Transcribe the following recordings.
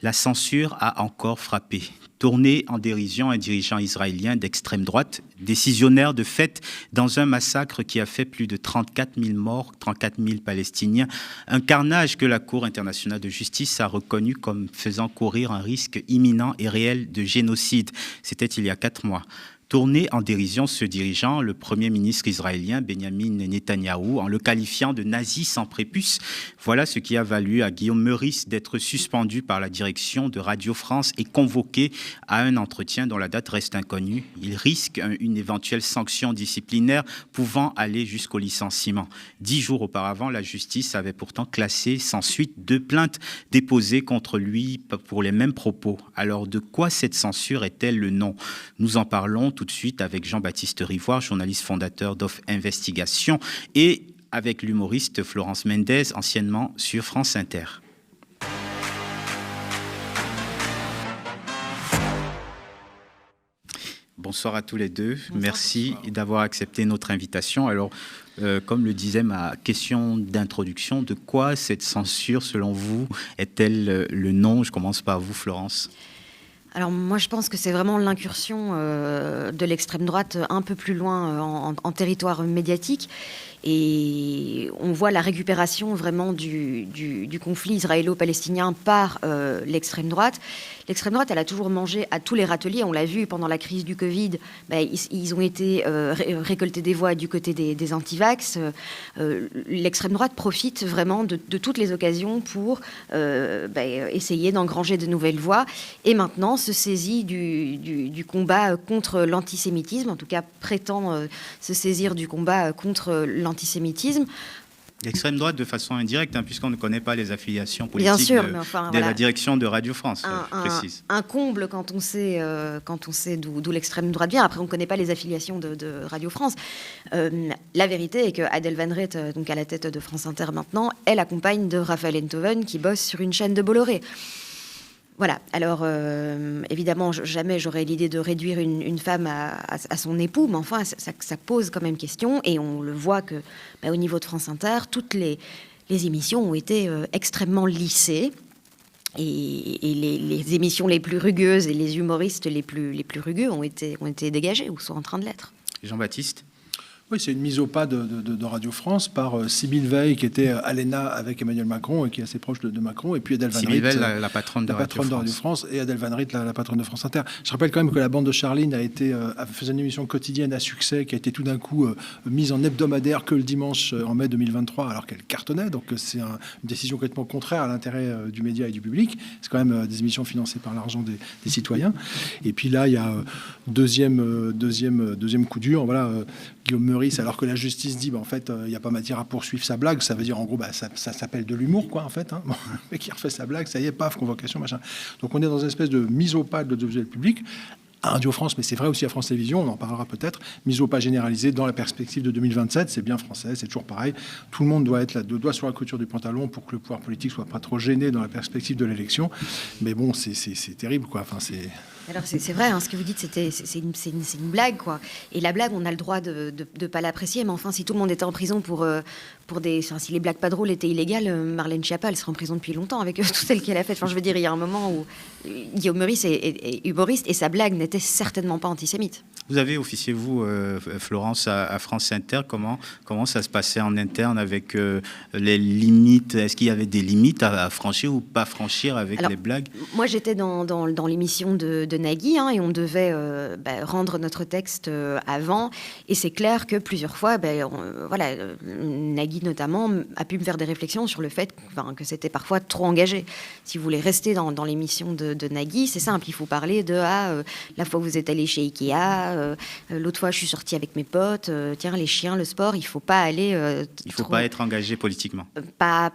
La censure a encore frappé. Tourné en dérision, un dirigeant israélien d'extrême droite, décisionnaire de fait dans un massacre qui a fait plus de 34 000 morts, 34 000 Palestiniens, un carnage que la Cour internationale de justice a reconnu comme faisant courir un risque imminent et réel de génocide. C'était il y a 4 mois. Tourné en dérision, ce dirigeant, le Premier ministre israélien Benjamin Netanyahou, en le qualifiant de nazi sans prépuce. Voilà ce qui a valu à Guillaume Meurice d'être suspendu par la direction de Radio France et convoqué à un entretien dont la date reste inconnue. Il risque une éventuelle sanction disciplinaire pouvant aller jusqu'au licenciement. 10 jours auparavant, la justice avait pourtant classé sans suite 2 plaintes déposées contre lui pour les mêmes propos. Alors de quoi cette censure est-elle le nom? Nous en parlons tout de suite avec Jean-Baptiste Rivoire, journaliste fondateur d'Off Investigation, et avec l'humoriste Florence Mendez, anciennement sur France Inter. Bonsoir à tous les deux. Bonsoir. Merci d'avoir accepté notre invitation. Alors, comme le disait ma question d'introduction, de quoi cette censure, selon vous, est-elle le nom? Je commence par vous, Florence. Alors moi je pense que c'est vraiment l'incursion de l'extrême droite un peu plus loin en territoire médiatique, et on voit la récupération vraiment du conflit israélo-palestinien par l'extrême droite. L'extrême droite, elle a toujours mangé à tous les râteliers. On l'a vu pendant la crise du Covid. Ils ont été récoltés des voix du côté des antivax. L'extrême droite profite vraiment de toutes les occasions pour essayer d'engranger de nouvelles voix. Et maintenant, se saisit du combat contre l'antisémitisme. En tout cas, prétend se saisir du combat contre l'antisémitisme. L'extrême droite de façon indirecte, puisqu'on ne connaît pas les affiliations politiques de la direction de Radio France, précise. Un comble quand on sait d'où l'extrême droite vient. Après, on ne connaît pas les affiliations de Radio France. La vérité est que Adèle Van Reet, donc à la tête de France Inter maintenant, est la compagne de Raphaël Enthoven, qui bosse sur une chaîne de Bolloré. Voilà, alors évidemment, jamais j'aurais l'idée de réduire une femme à son époux, mais enfin, ça pose quand même question, et on le voit que, au niveau de France Inter, toutes les émissions ont été extrêmement lissées, et les émissions les plus rugueuses et les humoristes les plus rugueux ont été dégagés, ou sont en train de l'être. Jean-Baptiste ? Oui, c'est une mise au pas de Radio France par Sybille Veil, qui était à l'ENA avec Emmanuel Macron et qui est assez proche de Macron, et puis Adèle Van Reet, Sybille Veil, la patronne de Radio France, et Adèle Van Reet, la patronne de France Inter. Je rappelle quand même que la bande de Charline faisait une émission quotidienne à succès qui a été tout d'un coup mise en hebdomadaire que le dimanche en mai 2023, alors qu'elle cartonnait. Donc c'est une décision complètement contraire à l'intérêt du média et du public. C'est quand même des émissions financées par l'argent des citoyens. Et puis là, il y a deuxième coup dur. Voilà. Guillaume Meurice, alors que la justice dit en fait il n'y a pas matière à poursuivre sa blague, ça veut dire en gros ça s'appelle de l'humour quoi en fait, Bon, le mec qui refait sa blague, ça y est, paf, convocation, machin. Donc on est dans une espèce de mise au pas de l'audiovisuel public à Radio France, mais c'est vrai aussi à France Télévisions, on en parlera peut-être, mise au pas généralisée dans la perspective de 2027, c'est bien français, c'est toujours pareil, tout le monde doit être là, deux doigts sur la couture du pantalon pour que le pouvoir politique soit pas trop gêné dans la perspective de l'élection, mais bon, c'est terrible quoi, enfin c'est... Alors c'est vrai, ce que vous dites, c'est une blague, quoi. Et la blague, on a le droit de pas l'apprécier, mais enfin, si tout le monde était en prison pour si les blagues pas drôles étaient illégales, Marlène Schiappa, elle serait en prison depuis longtemps avec tout celle qu'elle a fait. Enfin, je veux dire, il y a un moment où Guillaume Meurice est humoriste et sa blague n'était certainement pas antisémite. Vous avez officié, vous, Florence, à France Inter. Comment ça se passait en interne avec les limites? Est-ce qu'il y avait des limites à franchir ou pas franchir avec les blagues? Moi, j'étais dans l'émission de Nagui, et on devait rendre notre texte avant. Et c'est clair que plusieurs fois, Nagui notamment a pu me faire des réflexions sur le fait que c'était parfois trop engagé. Si vous voulez rester dans l'émission de Nagui, c'est simple, il faut parler de la fois où vous êtes allé chez Ikea, l'autre fois je suis sortie avec mes potes, tiens les chiens, le sport, il faut pas aller... il faut pas être engagé politiquement. Pas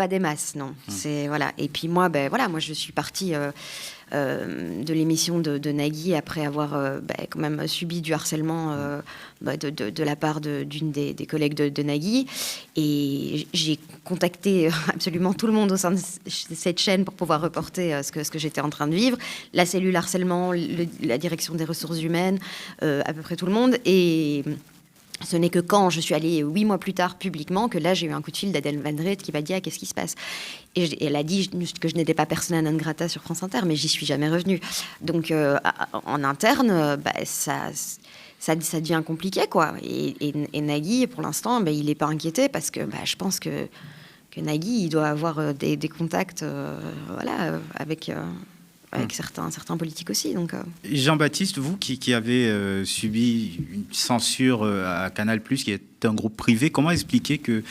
des masses, non. C'est, voilà. Et puis moi, moi je suis partie... de l'émission de Nagui après avoir quand même subi du harcèlement de la part d'une des collègues de Nagui, et j'ai contacté absolument tout le monde au sein de cette chaîne pour pouvoir reporter ce que j'étais en train de vivre, la cellule harcèlement, la direction des ressources humaines, à peu près tout le monde, et Ce n'est que quand je suis allée 8 mois plus tard publiquement que là j'ai eu un coup de fil d'Adèle Van Reet qui m'a dit qu'est-ce qui se passe. Et elle a dit que je n'étais pas persona non grata sur France Inter, mais j'y suis jamais revenue. Donc en interne, ça devient compliqué, quoi. Et Nagui, pour l'instant, il n'est pas inquiété parce que je pense que Nagui, il doit avoir des contacts avec certains politiques aussi. Donc, Jean-Baptiste, vous qui avez subi une censure à Canal+, qui est un groupe privé, comment expliquer que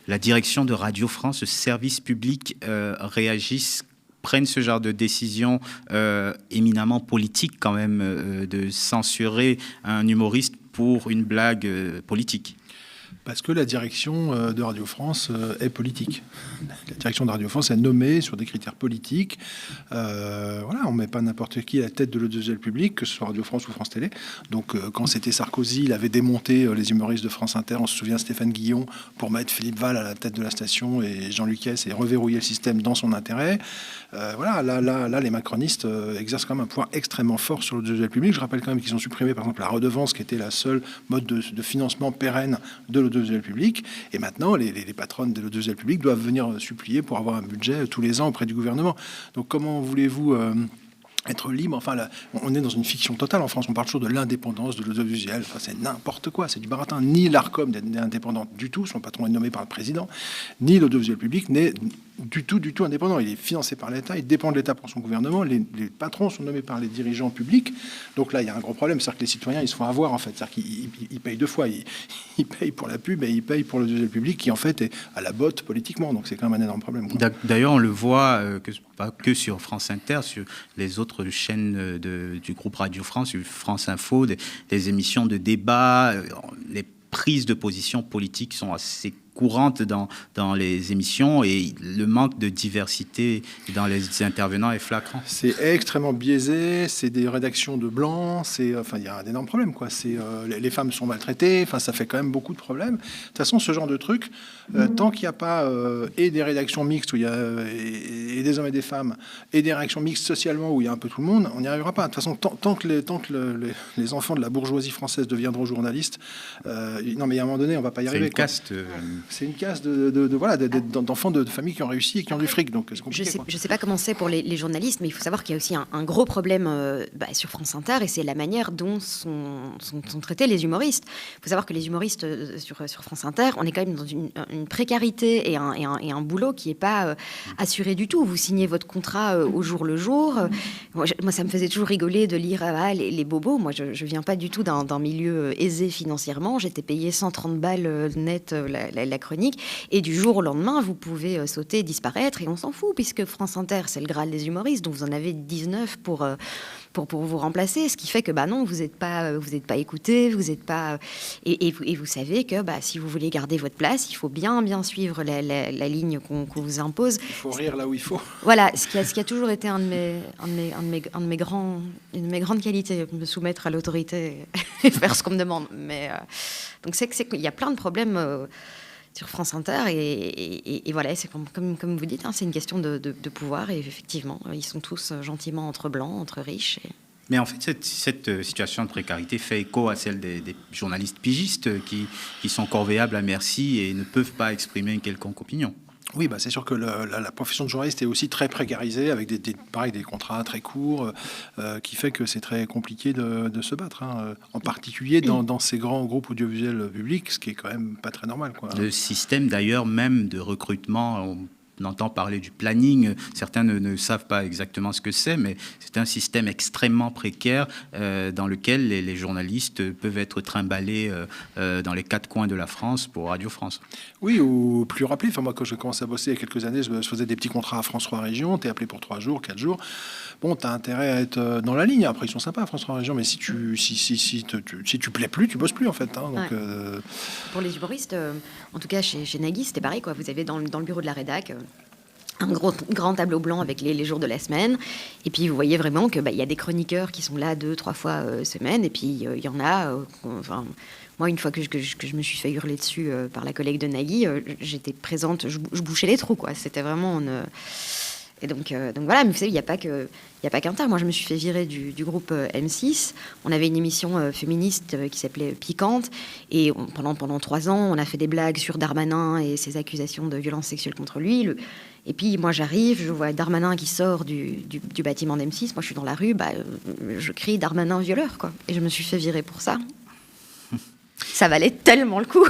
la direction de Radio France, ce service public, prenne ce genre de décision éminemment politique quand même, de censurer un humoriste pour une blague politique? Parce que la direction de Radio France est politique. La direction de Radio France est nommée sur des critères politiques. On ne met pas n'importe qui à la tête de l'audiovisuel public, que ce soit Radio France ou France Télé. Donc, quand c'était Sarkozy, il avait démonté les humoristes de France Inter. On se souvient Stéphane Guillon pour mettre Philippe Val à la tête de la station et Jean Lucas et reverrouiller le système dans son intérêt. Là, les macronistes exercent quand même un pouvoir extrêmement fort sur l'audiovisuel public. Je rappelle quand même qu'ils ont supprimé, par exemple, la redevance, qui était la seule mode de financement pérenne de l'audiovisuel public. Et maintenant, les patronnes de l'audiovisuel public doivent venir supplier pour avoir un budget tous les ans auprès du gouvernement. Donc, comment voulez-vous être libre? Enfin, là, on est dans une fiction totale en France. On parle toujours de l'indépendance de l'audiovisuel. Enfin, c'est n'importe quoi. C'est du baratin. Ni l'Arcom n'est indépendante du tout. Son patron est nommé par le président. Ni l'audiovisuel public n'est du tout indépendant. Il est financé par l'État. Il dépend de l'État pour son gouvernement. Les patrons sont nommés par les dirigeants publics. Donc là, il y a un gros problème. C'est-à-dire que les citoyens, ils se font avoir, en fait. C'est-à-dire qu'ils payent deux fois. Ils payent pour la pub et ils payent pour l'audiovisuel public qui, en fait, est à la botte politiquement. Donc c'est quand même un énorme problème, quoi. D'ailleurs, on le voit pas que sur France Inter, sur les autres chaînes du groupe Radio France, sur France Info, des émissions de débat, les prises de position politiques sont assez courantes dans les émissions et le manque de diversité dans les intervenants est flagrant. C'est extrêmement biaisé, c'est des rédactions de blancs, il y a un énorme problème, quoi. Les femmes sont maltraitées, ça fait quand même beaucoup de problèmes. De toute façon, ce genre de truc, tant qu'il n'y a pas et des rédactions mixtes où il y a et des hommes et des femmes et des rédactions mixtes socialement où il y a un peu tout le monde, on n'y arrivera pas. De toute façon, tant que les enfants de la bourgeoisie française deviendront journalistes, non, mais à un moment donné, on ne va pas y arriver. C'est une caste d'enfants de familles qui ont réussi et qui ont du fric. Donc c'est compliqué. Je ne sais pas comment c'est pour les journalistes, mais il faut savoir qu'il y a aussi un gros problème sur France Inter, et c'est la manière dont sont traités les humoristes. Il faut savoir que les humoristes sur France Inter, on est quand même dans une précarité et un boulot qui n'est pas assuré du tout. Vous signez votre contrat au jour le jour. Moi, ça me faisait toujours rigoler de lire les bobos. Moi, je ne viens pas du tout d'un milieu aisé financièrement. J'étais payée 130 balles net la chronique, et du jour au lendemain, vous pouvez sauter, disparaître, et on s'en fout, puisque France Inter, c'est le Graal des humoristes, donc vous en avez 19 pour vous remplacer, ce qui fait que non, vous n'êtes pas écouté, vous n'êtes pas... Et vous savez que si vous voulez garder votre place, il faut bien suivre la ligne qu'on vous impose. Il faut rire là où il faut. Voilà, ce qui a toujours été une de mes grandes qualités, me soumettre à l'autorité et faire ce qu'on me demande. Mais donc c'est qu'il y a plein de problèmes sur France Inter, et voilà, c'est comme vous dites, c'est une question de pouvoir, et effectivement, ils sont tous gentiment entre blancs, entre riches. Mais en fait, cette situation de précarité fait écho à celle des journalistes pigistes qui sont corvéables à merci et ne peuvent pas exprimer une quelconque opinion. Oui, c'est sûr que la profession de journaliste est aussi très précarisée, avec des contrats très courts, qui fait que c'est très compliqué de se battre, en particulier dans ces grands groupes audiovisuels publics, ce qui est quand même pas très normal, quoi. Le système d'ailleurs même de recrutement, on entend parler du planning, certains ne savent pas exactement ce que c'est, mais c'est un système extrêmement précaire dans lequel les journalistes peuvent être trimballés dans les quatre coins de la France pour Radio France. Oui, ou plus rappelé. Moi, quand j'ai commencé à bosser il y a quelques années, je faisais des petits contrats à France 3 Régions, t'es appelé pour 3 jours, 4 jours. Bon, t'as intérêt à être dans la ligne. Après, ils sont sympas à France 3 Régions, mais si tu plais plus, tu bosses plus, en fait. Donc, ouais. Pour les humoristes, en tout cas chez Nagui, c'était pareil, quoi. Vous avez dans le bureau de la rédac un grand tableau blanc avec les jours de la semaine, et puis vous voyez vraiment que y a des chroniqueurs qui sont là 2-3 fois semaine, et puis il y en a moi, une fois que je me suis fait hurler dessus par la collègue de Nagui, j'étais présente, je bouchais les trous, quoi. C'était vraiment Et donc voilà, mais vous savez, il n'y a pas qu'Inter. Moi, je me suis fait virer du groupe M6. On avait une émission féministe qui s'appelait Piquante. Et pendant 3 ans, on a fait des blagues sur Darmanin et ses accusations de violence sexuelle contre lui. Et puis, moi, j'arrive, je vois Darmanin qui sort du bâtiment d'M6. Moi, je suis dans la rue, je crie Darmanin violeur, quoi. Et je me suis fait virer pour ça. Ça valait tellement le coup.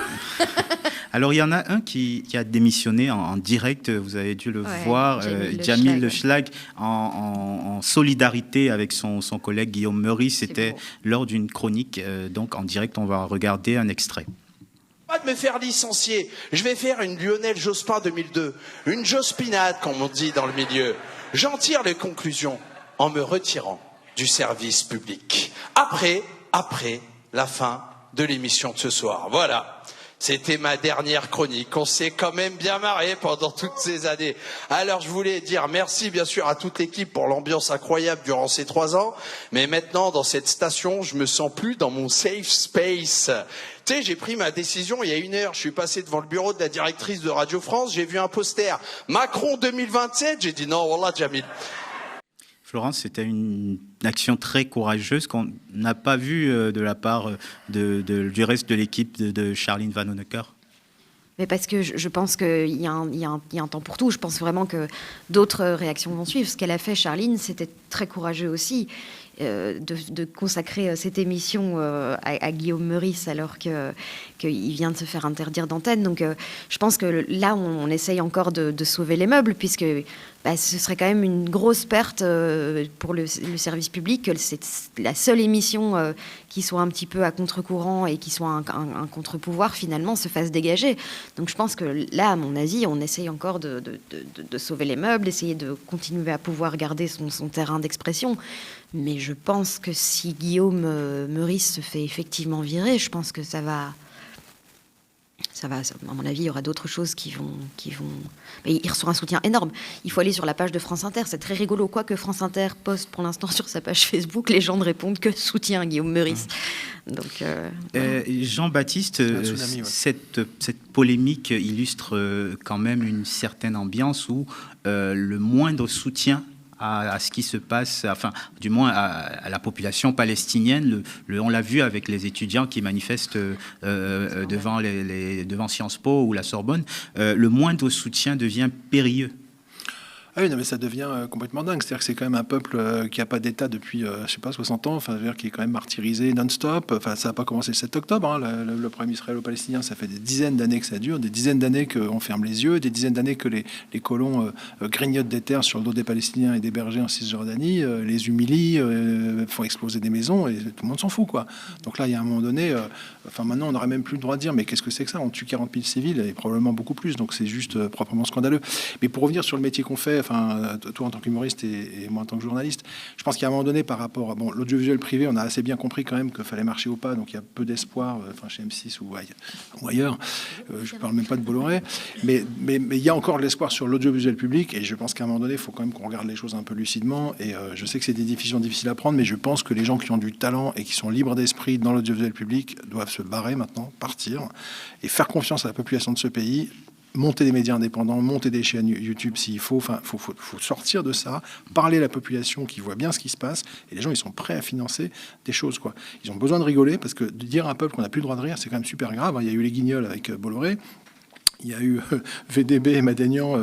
Alors, il y en a un qui a démissionné en direct, vous avez dû le voir, Jamil Le Schlag, en solidarité avec son collègue Guillaume Meurice. C'était lors d'une chronique, donc en direct, on va regarder un extrait. Pas de me faire licencier. Je vais faire une Lionel Jospin 2002, une Jospinade, comme on dit dans le milieu. J'en tire les conclusions en me retirant du service public. Après la fin de l'émission de ce soir. Voilà. C'était ma dernière chronique. On s'est quand même bien marré pendant toutes ces années. Alors, je voulais dire merci, bien sûr, à toute l'équipe pour l'ambiance incroyable durant ces 3 ans. Mais maintenant, dans cette station, je me sens plus dans mon safe space. Tu sais, j'ai pris ma décision il y a 1 heure. Je suis passé devant le bureau de la directrice de Radio France. J'ai vu un poster Macron 2027. J'ai dit non, wallah, Jamil. Florence, c'était une action très courageuse qu'on n'a pas vue de la part du reste de l'équipe de Charline Vanhoenacker. Mais parce que je pense qu'il y a un temps pour tout. Je pense vraiment que d'autres réactions vont suivre. Ce qu'elle a fait, Charline, c'était très courageux aussi. De consacrer cette émission à Guillaume Meurice alors qu'il vient de se faire interdire d'antenne. Donc je pense que là, on essaye encore de sauver les meubles, puisque ce serait quand même une grosse perte pour le service public que c'est la seule émission qui soit un petit peu à contre-courant et qui soit un contre-pouvoir, finalement, se fasse dégager. Donc je pense que là, à mon avis, on essaye encore de sauver les meubles, d'essayer de continuer à pouvoir garder son terrain d'expression. Mais je pense que si Guillaume Meurice se fait effectivement virer, je pense que ça va, à mon avis, il y aura d'autres choses qui vont... Mais il reçoit un soutien énorme. Il faut aller sur la page de France Inter. C'est très rigolo. Quoi que France Inter poste pour l'instant sur sa page Facebook, les gens ne répondent que soutien à Guillaume Meurice. Donc, Jean-Baptiste, tsunami, cette polémique illustre quand même une certaine ambiance où le moindre soutien à ce qui se passe, enfin, du moins à la population palestinienne. On l'a vu avec les étudiants qui manifestent devant Sciences Po ou la Sorbonne. Le moindre soutien devient périlleux. Ah oui, non, mais ça devient complètement dingue. C'est-à-dire que c'est quand même un peuple qui n'a pas d'État depuis, 60 ans, enfin, qui est quand même martyrisé non-stop. Enfin, ça n'a pas commencé le 7 octobre. Hein. Le problème israélo-palestinien, ça fait des dizaines d'années que ça dure, des dizaines d'années qu'on ferme les yeux, des dizaines d'années que les colons grignotent des terres sur le dos des Palestiniens et des bergers en Cisjordanie, les humilient, font exploser des maisons, et tout le monde s'en fout, quoi. Donc là, il y a un moment donné, maintenant, on n'aurait même plus le droit de dire, mais qu'est-ce que c'est que ça? On tue 40 000 civils, et probablement beaucoup plus, donc c'est juste proprement scandaleux. Mais pour revenir sur le métier qu'on fait, toi en tant qu'humoriste et moi en tant que journaliste, je pense qu'à un moment donné, par rapport à l'audiovisuel privé, on a assez bien compris quand même qu'il fallait marcher au pas, donc il y a peu d'espoir, chez M6 ou ailleurs. Je ne parle même pas de Bolloré, mais il y a encore de l'espoir sur l'audiovisuel public, et je pense qu'à un moment donné, il faut quand même qu'on regarde les choses un peu lucidement. Et je sais que c'est des décisions difficiles à prendre, mais je pense que les gens qui ont du talent et qui sont libres d'esprit dans l'audiovisuel public doivent se barrer maintenant, partir, et faire confiance à la population de ce pays. Monter des médias indépendants, monter des chaînes YouTube s'il faut. Enfin, faut sortir de ça, parler à la population qui voit bien ce qui se passe. Et les gens, ils sont prêts à financer des choses, quoi. Ils ont besoin de rigoler, parce que de dire à un peuple qu'on n'a plus le droit de rire, c'est quand même super grave. Il y a eu les Guignols avec Bolloré. Il y a eu VDB et Madénian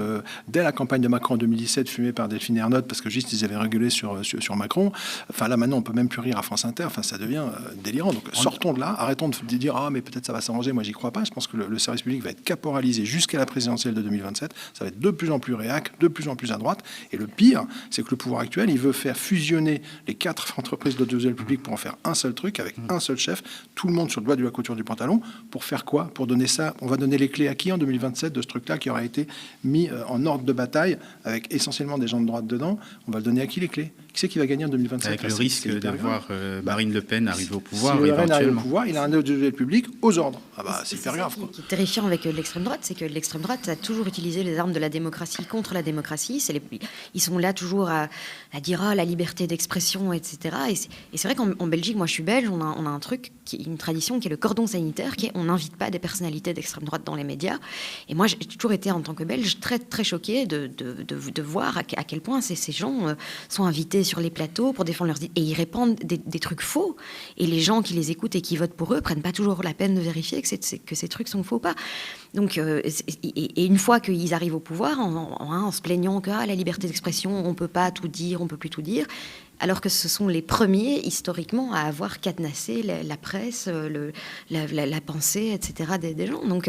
dès la campagne de Macron en 2017, fumée par Delphine Ernotte, parce que juste ils avaient rigolé sur Macron. Enfin là maintenant on peut même plus rire à France Inter. Enfin ça devient délirant. Donc sortons de là, arrêtons de dire mais peut-être ça va s'arranger. Moi j'y crois pas. Je pense que le service public va être caporalisé jusqu'à la présidentielle de 2027. Ça va être de plus en plus réac, de plus en plus à droite. Et le pire, c'est que le pouvoir actuel, il veut faire fusionner les 4 entreprises d'audiovisuel public pour en faire un seul truc avec un seul chef. Tout le monde sur le doigt de la couture du pantalon. Pour faire quoi? Pour donner ça. On va donner les clés à qui en 2027 de ce truc-là qui aura été mis en ordre de bataille avec essentiellement des gens de droite dedans? On va le donner à qui les clés? Qui c'est qui va gagner en 2027? Avec le risque de voir Marine Le Pen arriver au pouvoir, si Le Pen arrive au éventuellement. pouvoir, il a un audiovisuel public aux ordres. Ah bah, c'est hyper grave, quoi. Ce qui est terrifiant avec l'extrême droite, c'est que l'extrême droite a toujours utilisé les armes de la démocratie contre la démocratie. Ils sont là toujours à dire la liberté d'expression, etc. Et c'est vrai qu'en Belgique, moi je suis belge, on a un truc, une tradition qui est le cordon sanitaire, qui est on n'invite pas des personnalités d'extrême droite dans les médias. Et moi j'ai toujours été en tant que belge très très choquée de voir à quel point ces gens sont invités sur les plateaux pour défendre leurs idées, et ils répandent des trucs faux, et les gens qui les écoutent et qui votent pour eux prennent pas toujours la peine de vérifier que ces trucs sont faux ou pas. Donc et une fois qu'ils arrivent au pouvoir en se plaignant que la liberté d'expression, on peut pas tout dire, on peut plus tout dire, alors que ce sont les premiers historiquement à avoir cadenassé la presse, la pensée, etc. des gens. Donc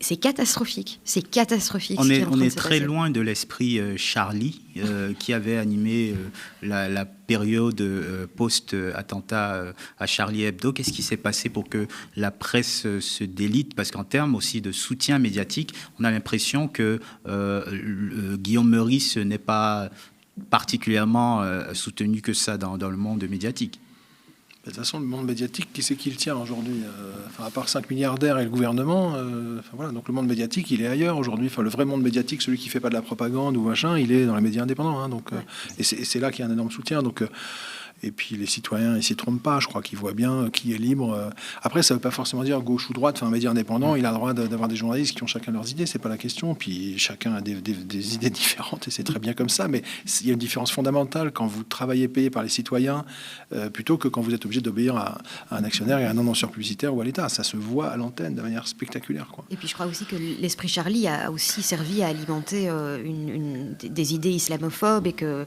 c'est catastrophique. C'est catastrophique. On est très loin de l'esprit Charlie qui avait animé la période post-attentat à Charlie Hebdo. Qu'est-ce qui s'est passé pour que la presse se délite? Parce qu'en termes aussi de soutien médiatique, on a l'impression que Guillaume Meurice n'est pas particulièrement soutenu que ça dans le monde médiatique. De toute façon, le monde médiatique, qui c'est qui le tient aujourd'hui? À part 5 milliardaires et le gouvernement, voilà, donc le monde médiatique, il est ailleurs aujourd'hui. Enfin, le vrai monde médiatique, celui qui fait pas de la propagande ou machin, il est dans les médias indépendants. Et c'est là qu'il y a un énorme soutien. Et puis les citoyens, ils s'y trompent pas. Je crois qu'ils voient bien qui est libre. Après, ça veut pas forcément dire gauche ou droite. Enfin, un média indépendant, il a le droit d'avoir des journalistes qui ont chacun leurs idées. C'est pas la question. Puis chacun a des idées différentes et c'est très bien comme ça. Mais il y a une différence fondamentale quand vous travaillez payé par les citoyens plutôt que quand vous êtes obligé d'obéir à un actionnaire et à un annonceur publicitaire ou à l'État. Ça se voit à l'antenne de manière spectaculaire, quoi. Et puis je crois aussi que l'esprit Charlie a aussi servi à alimenter des idées islamophobes et que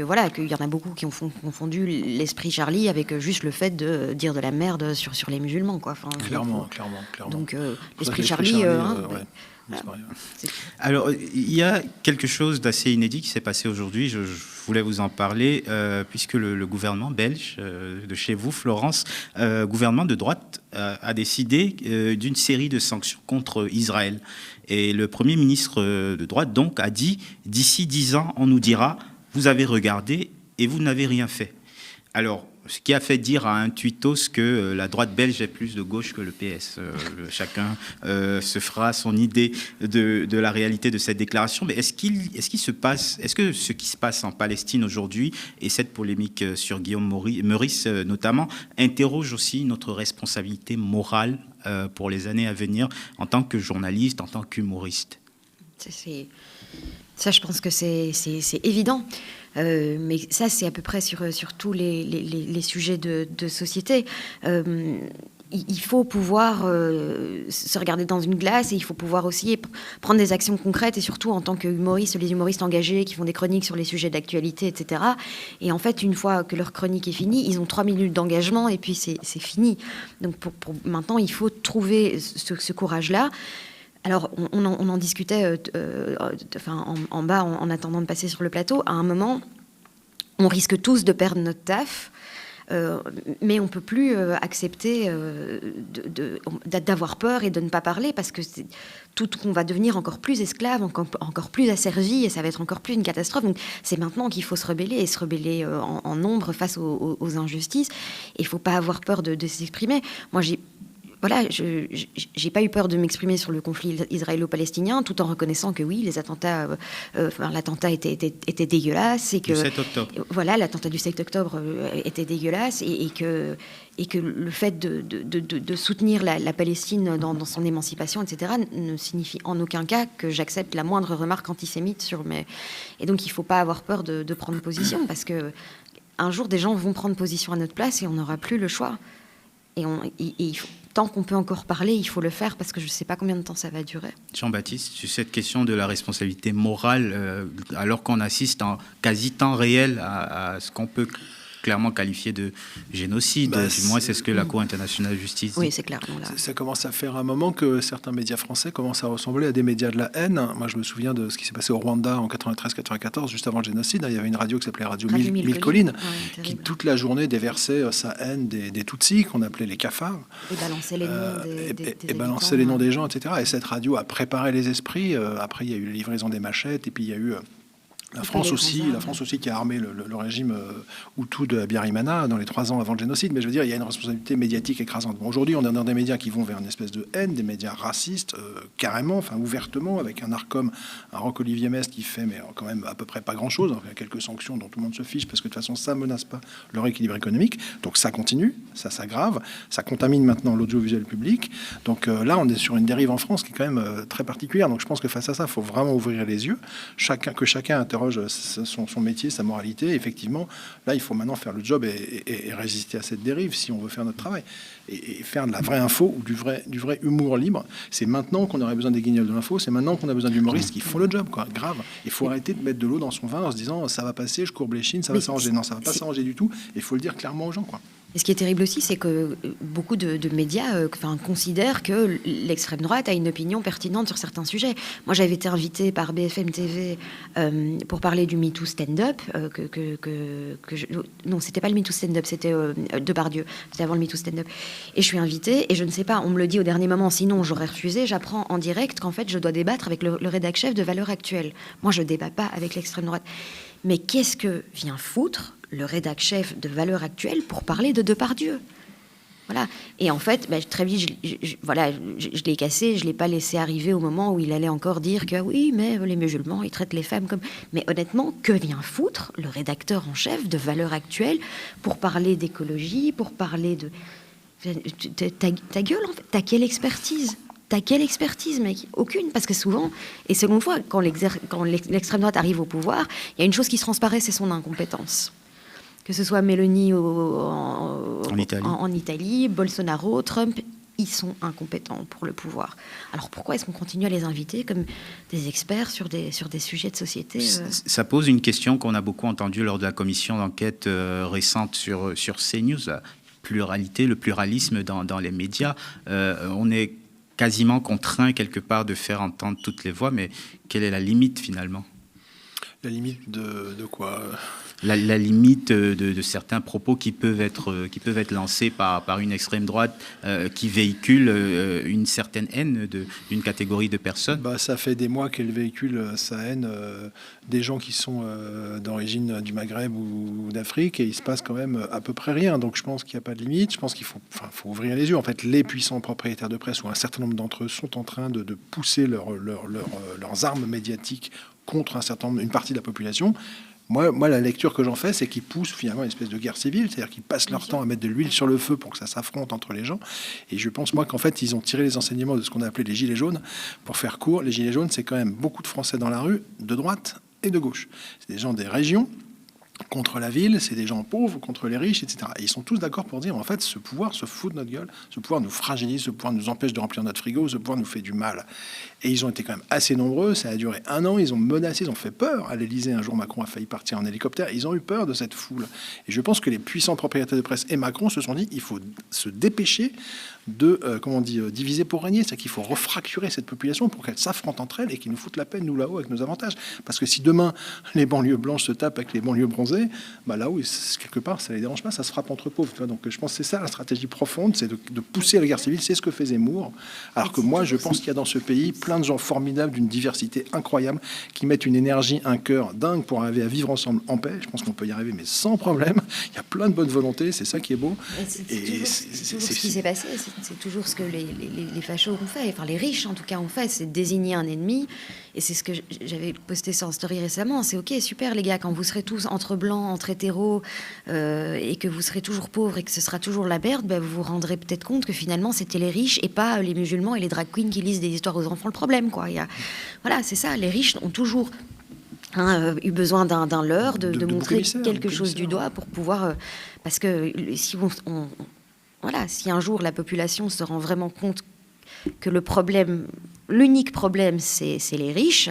voilà, qu'il y en a beaucoup qui ont confondu l'esprit Charlie avec juste le fait de dire de la merde sur les musulmans, quoi. Enfin, clairement. Donc l'esprit Charlie. Alors, il y a quelque chose d'assez inédit qui s'est passé aujourd'hui. Je voulais vous en parler, puisque le gouvernement belge, de chez vous, Florence, gouvernement de droite, a décidé d'une série de sanctions contre Israël. Et le Premier ministre de droite, donc, a dit « D'ici 10 ans, on nous dira, vous avez regardé et vous n'avez rien fait ». Alors, ce qui a fait dire à un tweetos que la droite belge est plus de gauche que le PS. Chacun se fera son idée de la réalité de cette déclaration. Mais est-ce que ce qui se passe en Palestine aujourd'hui, et cette polémique sur Guillaume Meurice notamment, interroge aussi notre responsabilité morale pour les années à venir en tant que journaliste, en tant qu'humoriste? Ça, je pense que c'est évident. Mais ça, c'est à peu près sur tous les sujets de société. Il faut pouvoir se regarder dans une glace et il faut pouvoir aussi prendre des actions concrètes et surtout en tant qu'humoriste, les humoristes engagés qui font des chroniques sur les sujets d'actualité, etc. Et en fait, une fois que leur chronique est finie, ils ont 3 minutes d'engagement et puis c'est fini. Donc pour maintenant, il faut trouver ce courage-là. Alors, on en discutait en bas en attendant de passer sur le plateau. À un moment, on risque tous de perdre notre taf, mais on ne peut plus accepter d'avoir peur et de ne pas parler parce que on va devenir encore plus esclave, encore plus asservi et ça va être encore plus une catastrophe. Donc, c'est maintenant qu'il faut se rebeller et se rebeller en nombre face aux injustices. Et il ne faut pas avoir peur de s'exprimer. Moi, j'ai pas eu peur de m'exprimer sur le conflit israélo-palestinien, tout en reconnaissant que oui, l'attentat était dégueulasse et que le 7 octobre. Voilà, l'attentat du 7 octobre était dégueulasse et que le fait de soutenir la Palestine dans son émancipation, etc., ne signifie en aucun cas que j'accepte la moindre remarque antisémite et donc il faut pas avoir peur de prendre position parce que un jour des gens vont prendre position à notre place et on n'aura plus le choix. Et tant qu'on peut encore parler, il faut le faire parce que je ne sais pas combien de temps ça va durer. Jean-Baptiste, sur cette question de la responsabilité morale, alors qu'on assiste en quasi temps réel à ce qu'on peut clairement qualifié de génocide. Du moins, c'est ce que la Cour internationale de justice dit. Oui, c'est clair. Ça commence à faire un moment que certains médias français commencent à ressembler à des médias de la haine. Moi, je me souviens de ce qui s'est passé au Rwanda en 93-94, juste avant le génocide. Il y avait une radio qui s'appelait Radio Mille Collines, qui toute la journée déversait sa haine des Tutsis, qu'on appelait les cafards. Et balançait les noms balançait les noms des gens, etc. Et cette radio a préparé les esprits. Après, il y a eu la livraison des machettes, et puis il y a eu La France aussi qui a armé le régime Hutu de Habyarimana dans les 3 ans avant le génocide. Mais je veux dire, il y a une responsabilité médiatique écrasante. Bon, aujourd'hui, on est dans des médias qui vont vers une espèce de haine, des médias racistes, carrément, enfin ouvertement, avec un ARCOM, un Roch-Olivier Mest qui fait, mais quand même à peu près pas grand-chose. Enfin, il y a quelques sanctions dont tout le monde se fiche parce que de toute façon, ça menace pas leur équilibre économique. Donc ça continue, ça s'aggrave, ça contamine maintenant l'audiovisuel public. Donc là, on est sur une dérive en France qui est quand même très particulière. Donc je pense que face à ça, il faut vraiment ouvrir les yeux. Chacun interroge son métier, sa moralité. Effectivement, là, il faut maintenant faire le job et résister à cette dérive si on veut faire notre travail. Et faire de la vraie info ou du vrai humour libre. C'est maintenant qu'on aurait besoin des guignols de l'info, c'est maintenant qu'on a besoin d'humoristes qui font le job, quoi. Grave. Il faut arrêter de mettre de l'eau dans son vin en se disant ça va passer, je courbe les chines, ça va s'arranger. Non, ça va pas s'arranger du tout. Il faut le dire clairement aux gens, quoi. Et ce qui est terrible aussi, c'est que beaucoup de médias considèrent que l'extrême droite a une opinion pertinente sur certains sujets. Moi, j'avais été invitée par BFM TV pour parler du MeToo stand-up. Non, c'était pas le MeToo stand-up, c'était Depardieu. C'était avant le MeToo stand-up. Et je suis invitée, et je ne sais pas, on me le dit au dernier moment, sinon j'aurais refusé. J'apprends en direct qu'en fait, je dois débattre avec le rédac-chef de Valeurs Actuelles. Moi, je débat pas avec l'extrême droite. Mais qu'est-ce que vient foutre le rédac-chef de Valeurs Actuelles pour parler de Depardieu? Voilà. Et en fait, très vite, je l'ai cassé, je ne l'ai pas laissé arriver au moment où il allait encore dire que oui, mais les musulmans, ils traitent les femmes comme... Mais honnêtement, que vient foutre le rédacteur en chef de Valeurs Actuelles pour parler d'écologie, pour parler de... Ta gueule, en fait, t'as quelle expertise? T'as quelle expertise, mec? Aucune. Parce que souvent, et selon fois, quand l'extrême droite arrive au pouvoir, il y a une chose qui se transparaît, c'est son incompétence. Que ce soit Meloni en Italie, Bolsonaro, Trump, ils sont incompétents pour le pouvoir. Alors pourquoi est-ce qu'on continue à les inviter comme des experts sur des sujets de société Ça pose une question qu'on a beaucoup entendue lors de la commission d'enquête récente sur CNews, la pluralité, le pluralisme dans les médias. On est quasiment contraint quelque part de faire entendre toutes les voix, mais quelle est la limite finalement? La limite de quoi? La limite de certains propos qui peuvent être lancés par une extrême droite qui véhicule une certaine haine d'une catégorie de personnes. Ça fait des mois qu'elle véhicule sa haine des gens qui sont d'origine du Maghreb ou d'Afrique, et il se passe quand même à peu près rien. Donc je pense qu'il n'y a pas de limite. Je pense qu'il faut ouvrir les yeux. En fait, les puissants propriétaires de presse, ou un certain nombre d'entre eux, sont en train de pousser leurs armes médiatiques contre une partie de la population. Moi, la lecture que j'en fais, c'est qu'ils poussent finalement une espèce de guerre civile, c'est-à-dire qu'ils passent leur temps à mettre de l'huile sur le feu pour que ça s'affronte entre les gens. Et je pense, moi, qu'en fait, ils ont tiré les enseignements de ce qu'on a appelé les gilets jaunes. Pour faire court, les gilets jaunes, c'est quand même beaucoup de Français dans la rue, de droite et de gauche. C'est des gens des régions contre la ville, c'est des gens pauvres contre les riches, etc. Et ils sont tous d'accord pour dire, en fait, ce pouvoir se fout de notre gueule, ce pouvoir nous fragilise, ce pouvoir nous empêche de remplir notre frigo, ce pouvoir nous fait du mal. Et ils ont été quand même assez nombreux, ça a duré 1 an, ils ont menacé, ils ont fait peur. À l'Élysée, un jour, Macron a failli partir en hélicoptère, ils ont eu peur de cette foule. Et je pense que les puissants propriétaires de presse et Macron se sont dit, il faut se dépêcher de, diviser pour régner. C'est qu'il faut refracturer cette population pour qu'elle s'affronte entre elles et qu'ils nous foutent la peine, nous, là-haut, avec nos avantages. Parce que si demain, les banlieues blanches se tapent avec les banlieues bronzées, là-haut, quelque part, ça les dérange pas, ça se frappe entre pauvres. Donc je pense que c'est ça la stratégie profonde, c'est de pousser la guerre civile. C'est ce que fait Zemmour. Alors que moi, je pense qu'il y a dans ce pays plein de gens formidables, d'une diversité incroyable, qui mettent une énergie, un cœur dingue pour arriver à vivre ensemble en paix. Je pense qu'on peut y arriver, mais sans problème. Il y a plein de bonne volonté, c'est ça qui est beau. C'est toujours ce qui s'est passé, c'est toujours ce que les fachos ont fait, enfin les riches en tout cas ont fait, c'est désigner un ennemi. Et c'est ce que j'avais posté sur story récemment. C'est ok, super les gars, quand vous serez tous entre blancs, entre hétéros, et que vous serez toujours pauvres et que ce sera toujours la merde, vous vous rendrez peut-être compte que finalement c'était les riches et pas les musulmans et les drag queens qui lisent des histoires aux enfants le problème, quoi. Voilà, c'est ça. Les riches ont toujours eu besoin d'un leurre, de montrer quelque chose du doigt pour pouvoir, parce que si si un jour la population se rend vraiment compte que l'unique problème, c'est les riches,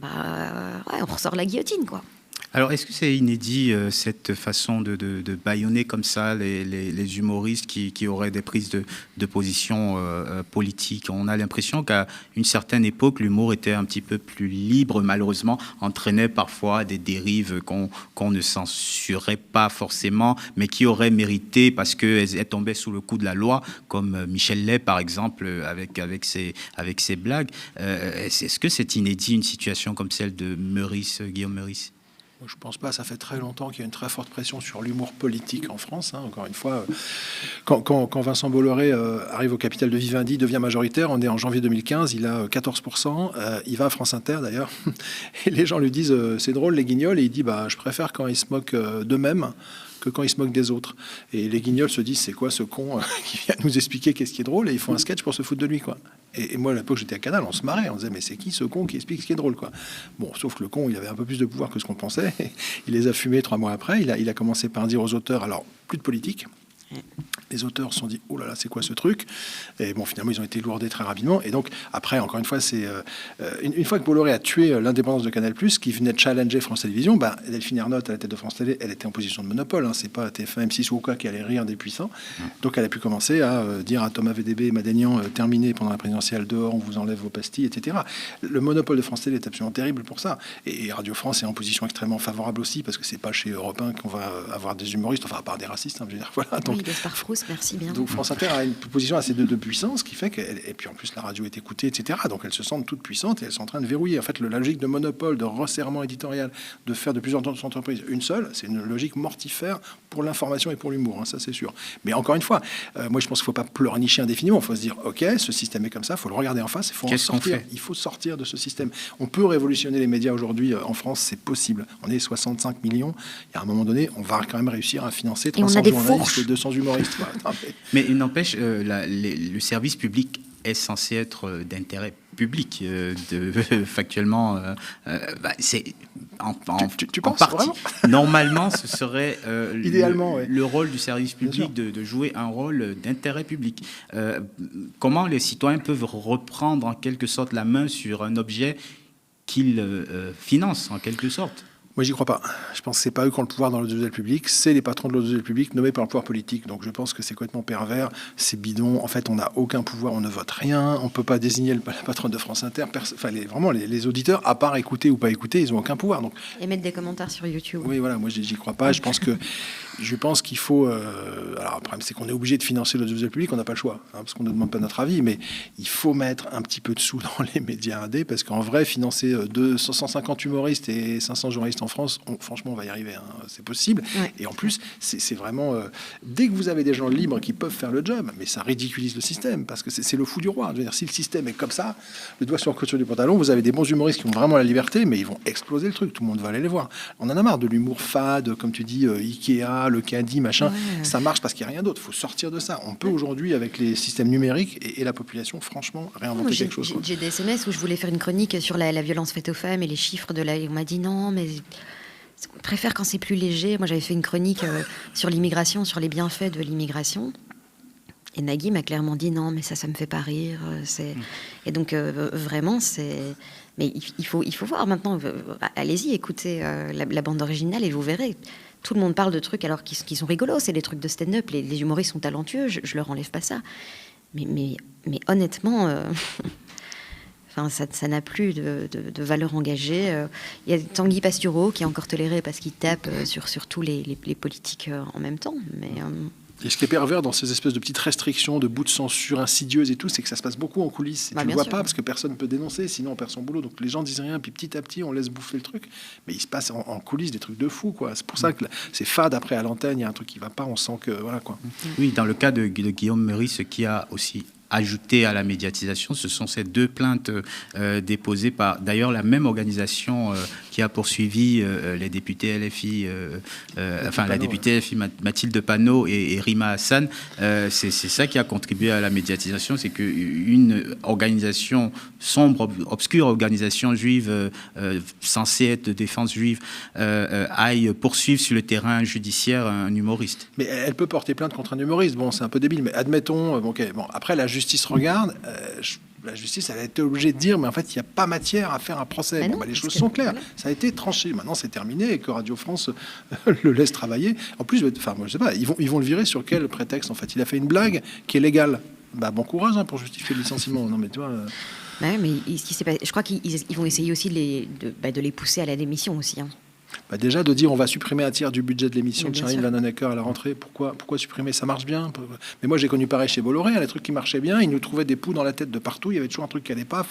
on ressort la guillotine, quoi. Alors, est-ce que c'est inédit, cette façon de bâillonner comme ça les humoristes qui auraient des prises de position politique? On a l'impression qu'à une certaine époque, l'humour était un petit peu plus libre, malheureusement, entraînait parfois des dérives qu'on ne censurait pas forcément, mais qui auraient mérité parce qu'elles tombaient sous le coup de la loi, comme Michel Lay, par exemple, avec ses blagues. Est-ce que c'est inédit, une situation comme celle de Guillaume Meurice? Je ne pense pas, ça fait très longtemps qu'il y a une très forte pression sur l'humour politique en France. Encore une fois, quand Vincent Bolloré arrive au capital de Vivendi, devient majoritaire, on est en janvier 2015, il a 14%, il va à France Inter d'ailleurs, et les gens lui disent c'est drôle les guignols, et il dit je préfère quand ils se moquent d'eux-mêmes que quand ils se moquent des autres. Et les guignols se disent c'est quoi ce con qui vient nous expliquer qu'est-ce qui est drôle, et ils font un sketch pour se foutre de lui, quoi. Et moi, à l'époque, j'étais à Canal, on se marrait, on disait mais c'est qui ce con qui explique ce qui est drôle, quoi. Bon, sauf que le con, il avait un peu plus de pouvoir que ce qu'on pensait. Il les a fumés 3 mois après. Il a commencé par dire aux auteurs alors plus de politique. Les auteurs se sont dit oh là là, c'est quoi ce truc? Et bon, finalement, ils ont été lourdés très rapidement. Et donc, après, encore une fois, c'est une fois que Bolloré a tué l'indépendance de Canal+, qui venait de challenger France Télévisions, Delphine Ernotte, à la tête de France Télé, elle était en position de monopole. C'est pas TF1, M6 ou quoi qui allait rire des puissants. Donc, elle a pu commencer à dire à Thomas VDB et Madénian terminé pendant la présidentielle, dehors, on vous enlève vos pastilles, etc. Le monopole de France Télé est absolument terrible pour ça. Et Radio France est en position extrêmement favorable aussi, parce que c'est pas chez Europe 1 qu'on va avoir des humoristes, enfin, à part des racistes, je veux dire, voilà. Donc, oui, Gaspard Frousse, merci bien. Donc France Inter a une position assez de puissance qui fait et puis en plus la radio est écoutée, etc. Donc elles se sentent toutes puissantes et elles sont en train de verrouiller. En fait, la logique de monopole, de resserrement éditorial, de faire de plusieurs entreprises une seule, c'est une logique mortifère pour l'information et pour l'humour, ça c'est sûr. Mais encore une fois, moi je pense qu'il ne faut pas pleurnicher indéfiniment. Il faut se dire, ok, ce système est comme ça, il faut le regarder en face, il faut en sortir. Il faut sortir de ce système. On peut révolutionner les médias aujourd'hui en France, c'est possible. On est 65 millions. Il y a un moment donné, on va quand même réussir à financer 300 journalistes et 200 humoristes. Voilà. Mais il n'empêche, le service public est censé être d'intérêt public. Factuellement, c'est en tu penses, partie. vraiment Normalement, ce serait idéalement, le rôle du service public de jouer un rôle d'intérêt public. Comment les citoyens peuvent reprendre en quelque sorte la main sur un objet qu'ils financent en quelque sorte? Moi, j'y crois pas. Je pense que c'est pas eux qui ont le pouvoir dans l'audiovisuel public, c'est les patrons de l'audiovisuel public nommés par le pouvoir politique. Donc je pense que c'est complètement pervers, c'est bidon. En fait, on n'a aucun pouvoir, on ne vote rien, on peut pas désigner la patronne de France Inter. Enfin, vraiment, les auditeurs, à part écouter ou pas écouter, ils ont aucun pouvoir. Donc, et mettre des commentaires sur YouTube. Oui, voilà, moi j'y crois pas. Je pense qu'il faut. Alors, le problème, c'est qu'on est obligé de financer l'audiovisuel public, on n'a pas le choix, parce qu'on ne demande pas notre avis, mais il faut mettre un petit peu de sous dans les médias indés, parce qu'en vrai, financer 150 humoristes et 500 journalistes en France, franchement, on va y arriver, c'est possible. Ouais. Et en plus, c'est vraiment... dès que vous avez des gens libres qui peuvent faire le job, mais ça ridiculise le système, parce que c'est le fou du roi. Je veux dire, si le système est comme ça, le doigt sur la couture du pantalon, vous avez des bons humoristes qui ont vraiment la liberté, mais ils vont exploser le truc, tout le monde va aller les voir. On en a marre de l'humour fade, comme tu dis, Ikea, le caddie, machin. Ouais. Ça marche parce qu'il n'y a rien d'autre, il faut sortir de ça. On peut aujourd'hui, avec les systèmes numériques et la population, franchement, réinventer quelque chose. J'ai des SMS où je voulais faire une chronique sur la violence faite aux femmes et les chiffres de la... On m'a dit non, mais... On préfère quand c'est plus léger. Moi, j'avais fait une chronique sur l'immigration, sur les bienfaits de l'immigration. Et Nagui m'a clairement dit non, mais ça me fait pas rire. Et donc, vraiment, c'est... Mais il faut voir maintenant. Allez-y, écoutez la bande originale et vous verrez. Tout le monde parle de trucs alors qu'ils sont rigolos. C'est des trucs de stand-up. Les humoristes sont talentueux. Je leur enlève pas ça. Mais honnêtement... Enfin, ça n'a plus de valeur engagée. Il y a Tanguy Pastureau qui est encore toléré parce qu'il tape sur tous les politiques en même temps. Mais, Et ce qui est pervers dans ces espèces de petites restrictions, de bouts de censure insidieuses et tout, c'est que ça se passe beaucoup en coulisses. Et tu ne le vois pas parce que personne ne peut dénoncer, sinon on perd son boulot. Donc les gens disent rien, puis petit à petit on laisse bouffer le truc. Mais il se passe en coulisses des trucs de fou, quoi. C'est pour ça que c'est fade après à l'antenne, il y a un truc qui ne va pas, on sent que... Voilà, quoi. Oui, dans le cas de Guillaume Meurice, ce qui a aussi... ajouté à la médiatisation, ce sont ces 2 plaintes déposées par d'ailleurs la même organisation qui a poursuivi les députés LFI, la députée LFI Mathilde Panot et Rima Hassan. C'est ça qui a contribué à la médiatisation, c'est qu'une organisation sombre, obscure organisation juive censée être de défense juive aille poursuivre sur le terrain judiciaire un humoriste. Mais elle peut porter plainte contre un humoriste. Bon, c'est un peu débile, mais admettons. Bon, après la justice regarde, la justice, elle a été obligée de dire, mais en fait, il n'y a pas matière à faire un procès. Non, Les choses sont claires. Voilà. Ça a été tranché. Maintenant, c'est terminé et que Radio France le laisse travailler. En plus, enfin, moi, je sais pas, ils vont le virer sur quel prétexte, en fait? Il a fait une blague qui est légale. Bon courage pour justifier le licenciement. Non, mais tu vois... Ouais, mais ce qui s'est passé, je crois qu'ils vont essayer aussi de les pousser à la démission aussi. Hein. Déjà de dire on va supprimer un tiers du budget de l'émission Mais de bien Charline sûr. Vanhoenacker à la rentrée, pourquoi supprimer? Ça marche bien. Mais moi j'ai connu pareil chez Bolloré, les trucs qui marchaient bien, il nous trouvait des poux dans la tête de partout, il y avait toujours un truc qui allait pas.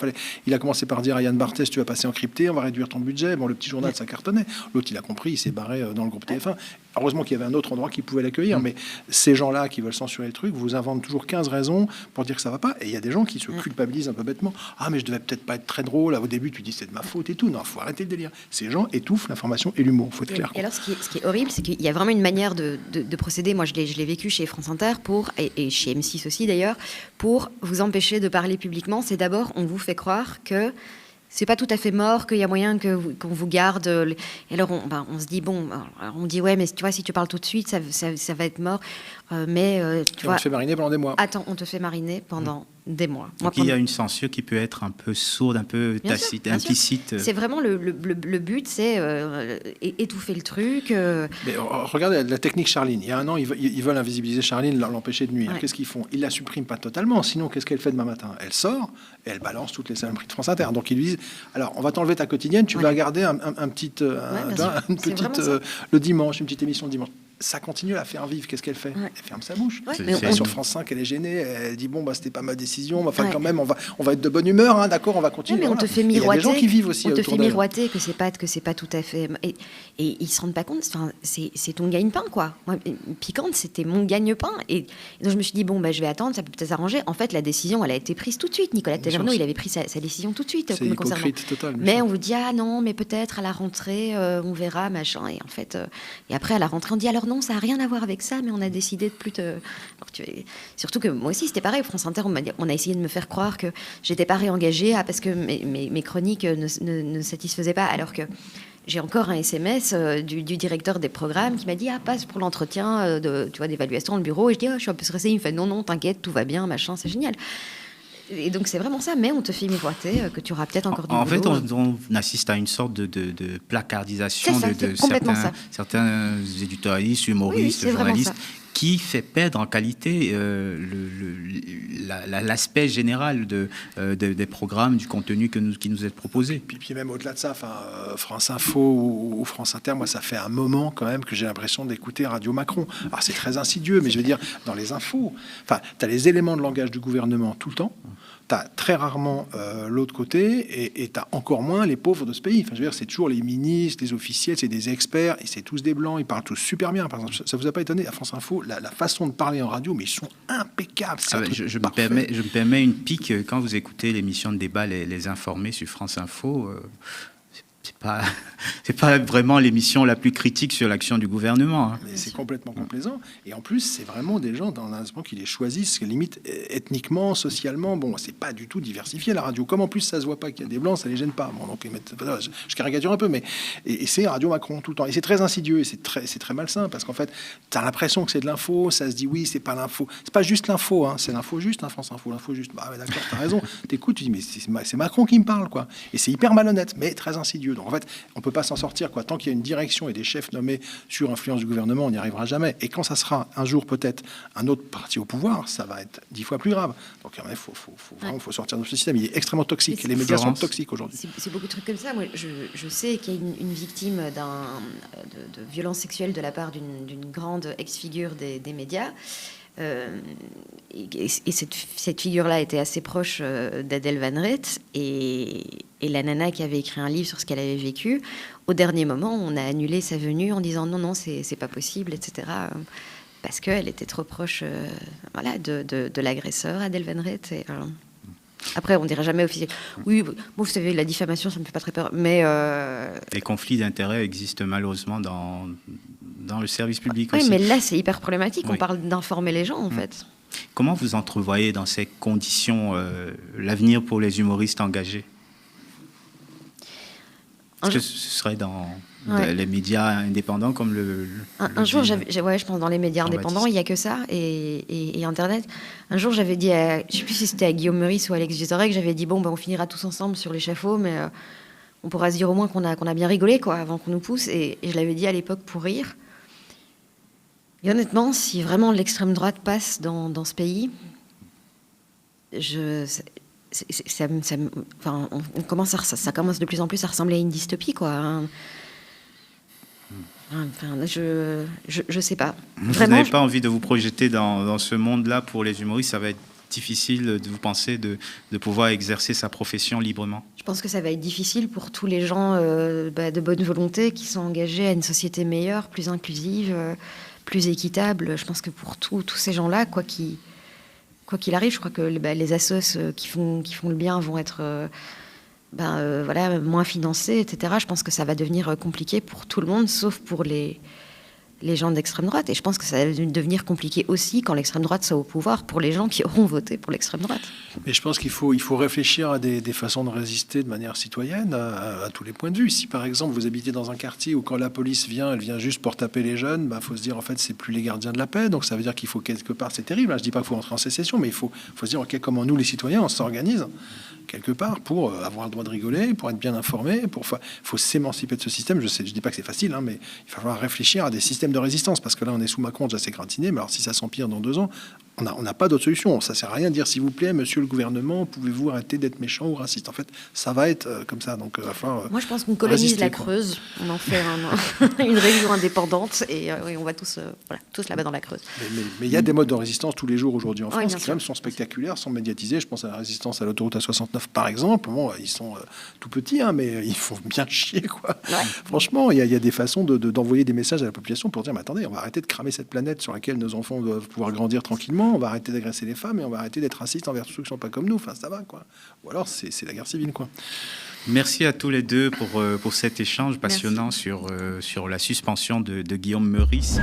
Il a commencé par dire à Yann Barthès, tu vas passer en crypté, on va réduire ton budget. Bon, le petit journal ça cartonnait. L'autre il a compris, il s'est barré dans le groupe TF1. Heureusement qu'il y avait un autre endroit qui pouvait l'accueillir, mais ces gens-là qui veulent censurer le truc vous inventent toujours 15 raisons pour dire que ça va pas. Et il y a des gens qui se culpabilisent un peu bêtement. Ah, mais je devais peut-être pas être très drôle. Au début, tu dis c'est de ma faute et tout. Non, faut arrêter le délire. Ces gens étouffent l'information et l'humour. Faut être clair. Et alors, ce qui est horrible, c'est qu'il y a vraiment une manière de procéder. Moi, je l'ai vécu chez France Inter et chez M6 aussi d'ailleurs, pour vous empêcher de parler publiquement. C'est d'abord, on vous fait croire que c'est pas tout à fait mort, qu'il y a moyen qu'on vous garde. Et alors, on se dit, bon, alors on dit, ouais, mais tu vois, si tu parles tout de suite, ça va être mort. Tu on vois, te fait mariner pendant des mois. Attends, on te fait mariner pendant des mois. Donc il y a une censure qui peut être un peu sourde, un peu Bien tacite, sûr, bien sûr. implicite. C'est vraiment le but, c'est étouffer le truc. Mais regardez la technique Charline. Il y a un an, ils veulent invisibiliser Charline, l'empêcher de nuire. Ouais. Qu'est-ce qu'ils font? Ils la suppriment pas totalement. Sinon, qu'est-ce qu'elle fait demain matin? Elle sort et elle balance toutes les saloperies de France Inter. Donc ils lui disent alors, on va t'enlever ta quotidienne, tu vas garder une petite, le dimanche, une petite émission le dimanche. Ça continue à faire vivre. Qu'est-ce qu'elle fait? Ouais. Elle ferme sa bouche. Ouais, mais Sur France 5, elle est gênée. Elle dit bon, c'était pas ma décision. Enfin, Ouais. quand même, on va être de bonne humeur. Hein, d'accord, on va continuer. Ouais, mais on Voilà. te fait Et il y a miroiter. des gens qui vivent aussi On te autour fait d'elle. miroiter que c'est pas tout à fait. Et ils se rendent pas compte. Enfin, c'est ton gagne-pain, quoi. Moi, Piquante, c'était mon gagne-pain. Et donc je me suis dit bon, je vais attendre. Ça peut peut-être s'arranger. En fait, la décision, elle a été prise tout de suite. Nicolas Bien sûr, Taverneau, il avait pris sa décision tout de suite. C'est me concernant. hypocrite total. bien Mais sûr. on vous dit ah non, mais peut-être à la rentrée, on verra, machin. Et en fait, et après à la rentrée, on dit alors non, ça a rien à voir avec ça, mais on a décidé de plus te. Alors, surtout que moi aussi, c'était pareil. France Inter, on a essayé de me faire croire que j'étais pas réengagée parce que mes chroniques ne satisfaisaient pas, alors que j'ai encore un SMS du directeur des programmes qui m'a dit passe pour l'entretien d'évaluation dans le bureau. Et je dis je suis un peu stressée. Il me fait non, t'inquiète, tout va bien, machin, c'est génial. Et donc c'est vraiment ça, mais on te fait miroiter que tu auras peut-être encore du En fait, boulot. on assiste à une sorte de placardisation C'est ça, de c'est complètement certains éditorialistes, humoristes, c'est vraiment journalistes, ça. qui fait perdre en qualité l'aspect général des programmes, du contenu qui nous est proposé. Puis même au-delà de ça, France Info ou France Inter, moi, ça fait un moment quand même que j'ai l'impression d'écouter Radio Macron. Alors c'est très insidieux, mais je veux dire, dans les infos, tu as les éléments de langage du gouvernement tout le temps. Tu as très rarement l'autre côté et tu as encore moins les pauvres de ce pays. Enfin, je veux dire, c'est toujours les ministres, les officiels, c'est des experts et c'est tous des blancs. Ils parlent tous super bien. Par exemple, ça vous a pas étonné à France Info, la façon de parler en radio, mais ils sont impeccables. C'est un truc Je parfait. me permets une pique quand vous écoutez l'émission de débat Les Informés sur France Info. C'est pas vraiment l'émission la plus critique sur l'action du gouvernement. Hein. Mais c'est complètement complaisant. Et en plus, c'est vraiment des gens dans l'instant qui les choisissent, limite ethniquement, socialement. Bon, c'est pas du tout diversifié la radio. Comme en plus ça se voit pas qu'il y a des blancs, ça les gêne pas. Bon, donc je caricature un peu, mais et c'est Radio Macron tout le temps. Et c'est très insidieux et c'est très malsain parce qu'en fait, tu as l'impression que c'est de l'info. Ça se dit oui, c'est pas l'info. C'est pas juste l'info, hein, c'est l'info juste, hein, France Info, l'info juste. Bah ouais, d'accord, t'as raison. T'écoutes, tu dis mais c'est Macron qui me parle, quoi. Et c'est hyper malhonnête, mais très insidieux. Donc en fait, on peut pas s'en sortir, quoi. Tant qu'il y a une direction et des chefs nommés sur influence du gouvernement, on n'y arrivera jamais. Et quand ça sera un jour peut-être un autre parti au pouvoir, ça va être 10 fois plus grave. Donc il faut sortir de ce système. Il est extrêmement toxique. Mais Les médias sont Florence. toxiques aujourd'hui. C'est beaucoup de trucs comme ça. Moi, je sais qu'il y a une victime de violence sexuelle de la part d'une grande ex-figure des médias. Et cette figure-là était assez proche d'Adèle Van Rett. Et la nana qui avait écrit un livre sur ce qu'elle avait vécu, au dernier moment, on a annulé sa venue en disant non, c'est pas possible, etc. Parce qu'elle était trop proche de l'agresseur, Adèle Van Rett. Après, on dirait jamais officiel. Oui, moi, vous savez, la diffamation, ça me fait pas très peur. Mais Les conflits d'intérêts existent malheureusement dans le service public oui, aussi. mais là, c'est hyper problématique. Oui. On parle d'informer les gens, en fait. Comment vous entrevoyez dans ces conditions l'avenir pour les humoristes engagés? Est-ce que ce serait dans Ouais. les médias indépendants comme Un jour, je pense dans les médias indépendants, il n'y a que ça, et Internet. Un jour, j'avais dit, je ne sais plus si c'était à Guillaume Meurice ou à Alex Vizorek, j'avais dit, bon, on finira tous ensemble sur l'échafaud, mais on pourra se dire au moins qu'on a bien rigolé, quoi, avant qu'on nous pousse. Et je l'avais dit à l'époque pour rire. Et honnêtement, si vraiment l'extrême droite passe dans ce pays, ça commence de plus en plus à ressembler à une dystopie, quoi. Enfin, je sais pas. Vous Vraiment, n'avez pas envie de vous projeter dans ce monde-là pour les humoristes? Ça va être difficile de vous penser de pouvoir exercer sa profession librement? je pense que ça va être difficile pour tous les gens de bonne volonté qui sont engagés à une société meilleure, plus inclusive, plus équitable. Je pense que pour tous ces gens-là, quoi qu'il arrive, je crois que les assos qui font le bien vont être moins financés, etc. Je pense que ça va devenir compliqué pour tout le monde, sauf pour les gens d'extrême droite. Et je pense que ça va devenir compliqué aussi quand l'extrême droite soit au pouvoir pour les gens qui auront voté pour l'extrême droite. Mais je pense qu'il faut réfléchir à des façons de résister de manière citoyenne à tous les points de vue. Si par exemple vous habitez dans un quartier où quand la police vient, elle vient juste pour taper les jeunes, faut se dire en fait c'est plus les gardiens de la paix. Donc ça veut dire qu'il faut quelque part, c'est terrible. Je dis pas qu'il faut entrer en sécession, mais il faut se dire ok, comment nous les citoyens on s'organise quelque part pour avoir le droit de rigoler, pour être bien informé, faut s'émanciper de ce système. Je dis pas que c'est facile, mais il va falloir réfléchir à des systèmes de résistance parce que là on est sous Macron, déjà c'est gratiné, mais alors si ça s'empire dans 2 ans, on n'a pas d'autre solution. Ça sert à rien de dire s'il vous plaît, monsieur le gouvernement, pouvez-vous arrêter d'être méchant ou raciste. En fait, ça va être comme ça. Donc, moi, je pense qu'on colonise la Creuse. On en fait une région indépendante et on va tous là-bas dans la Creuse. Mais il y a des modes de résistance tous les jours aujourd'hui en France qui sûr. quand même sont spectaculaires, sont médiatisés. Je pense à la résistance à l'autoroute A69 par exemple. Bon, ils sont tout petits, mais ils font bien chier, quoi. Ouais. Franchement, il y a des façons d'envoyer des messages à la population pour dire mais attendez, on va arrêter de cramer cette planète sur laquelle nos enfants doivent pouvoir grandir tranquillement. On va arrêter d'agresser les femmes et on va arrêter d'être raciste envers tous ceux qui sont pas comme nous. Enfin, ça va, quoi. Ou alors, c'est la guerre civile, quoi. Merci à tous les deux pour cet échange passionnant sur la suspension de Guillaume Meurice.